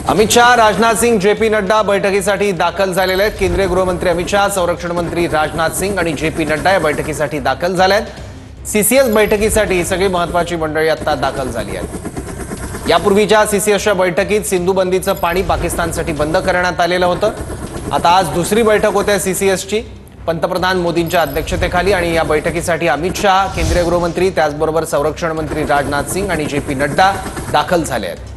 Amit Shah, Rajnath Singh, JP Nadda बैठकीसाठी दाखल झालेले आहेत। केंद्रीय गृहमंत्री अमित शाह, संरक्षण मंत्री राजनाथ सिंग आणि जेपी नड्डा या बैठकीसाठी दाखल झाले आहेत। सीसीएस बैठकीसाठी सगळी महत्त्वाची मंडळी आता दाखल झाली आहेत। यापूर्वीच्या सीसीएसच्या बैठकीत सिंधू बंदीचं पाणी पाकिस्तानसाठी बंद करण्यात आलेलं होतं। आता आज दुसरी बैठक होते सीसीएसची पंतप्रधान मोदींच्या अध्यक्षतेखाली आणि या बैठकीसाठी अमित शाह, केंद्रीय गृहमंत्री, त्याचबरोबर संरक्षण मंत्री राजनाथ सिंग आणि जेपी नड्डा दाखल झाले आहेत।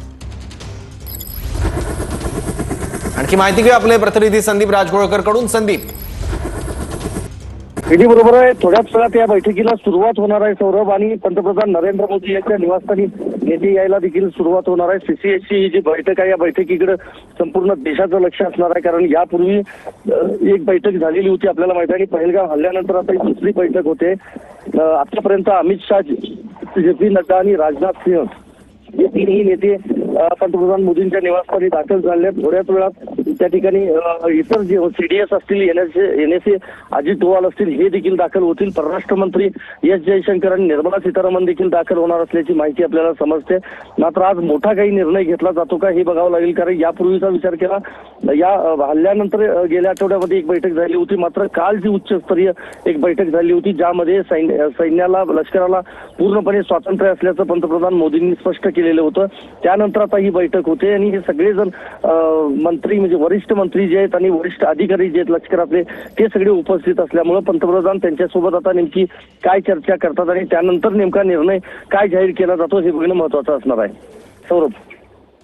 आणखी माहिती घेऊ आपले प्रतिनिधी संदीप राजगोळकर कडून। संदीप, बरोबर आहे, थोड्याच वेळात या बैठकीला सुरुवात होणार आहे सौरभ। आणि पंतप्रधान नरेंद्र मोदी यांच्या निवासस्थानी नेते यायला देखील सुरुवात होणार आहे। सीसीएसची ही जी बैठक आहे या बैठकीकडे संपूर्ण देशाचं लक्ष असणार आहे, कारण यापूर्वी एक बैठक झालेली होती आपल्याला माहिती आहे। आणि पहलगाम हल्ल्यानंतर आता ही दुसरी बैठक होते। आतापर्यंत अमित शाह, जेपी नड्डा आणि राजनाथ सिंह हे तीनही नेते पंतप्रधान मोदींच्या निवासस्थानी दाखल झाले आहेत। थोड्याच वेळात त्या ठिकाणी इतर जे सीडीएस असतील, एनएसए अजित डोवाल असतील, हे देखील दाखल होतील। परराष्ट्र मंत्री एस जयशंकर आणि निर्मला सीतारामन देखील दाखल होणार असल्याची माहिती आपल्याला समजते। मात्र आज मोठा काही निर्णय घेतला जातो का हे बघावं लागेल, कारण यापूर्वीचा विचार केला या हल्ल्यानंतर गेल्या आठवड्यामध्ये एक बैठक झाली होती। मात्र काल जी उच्चस्तरीय एक बैठक झाली होती ज्यामध्ये सैन्याला, लष्कराला पूर्णपणे स्वातंत्र्य असल्याचं पंतप्रधान मोदींनी स्पष्ट केलेलं होतं। त्यानंतर आता ही बैठक होते आणि हे सगळेजण मंत्री, म्हणजे वरिष्ठ मंत्री जे आहेत आणि वरिष्ठ अधिकारी जे आहेत लष्करातले, ते सगळे उपस्थित असल्यामुळे पंतप्रधान त्यांच्यासोबत आता नेमकी काय चर्चा करतात आणि त्यानंतर नेमका निर्णय काय जाहीर केला जातो हे बघणं महत्वाचं असणार आहे। सौरभ,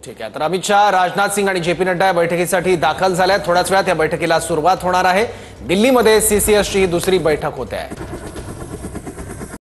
ठीक आहे। तर अमित शाह, राजनाथ सिंग आणि जेपी नड्डा या बैठकीसाठी दाखल झाल्या। थोड्याच वेळात या बैठकीला सुरुवात होणार आहे। दिल्लीमध्ये सीसीएसची दुसरी बैठक होते आहे।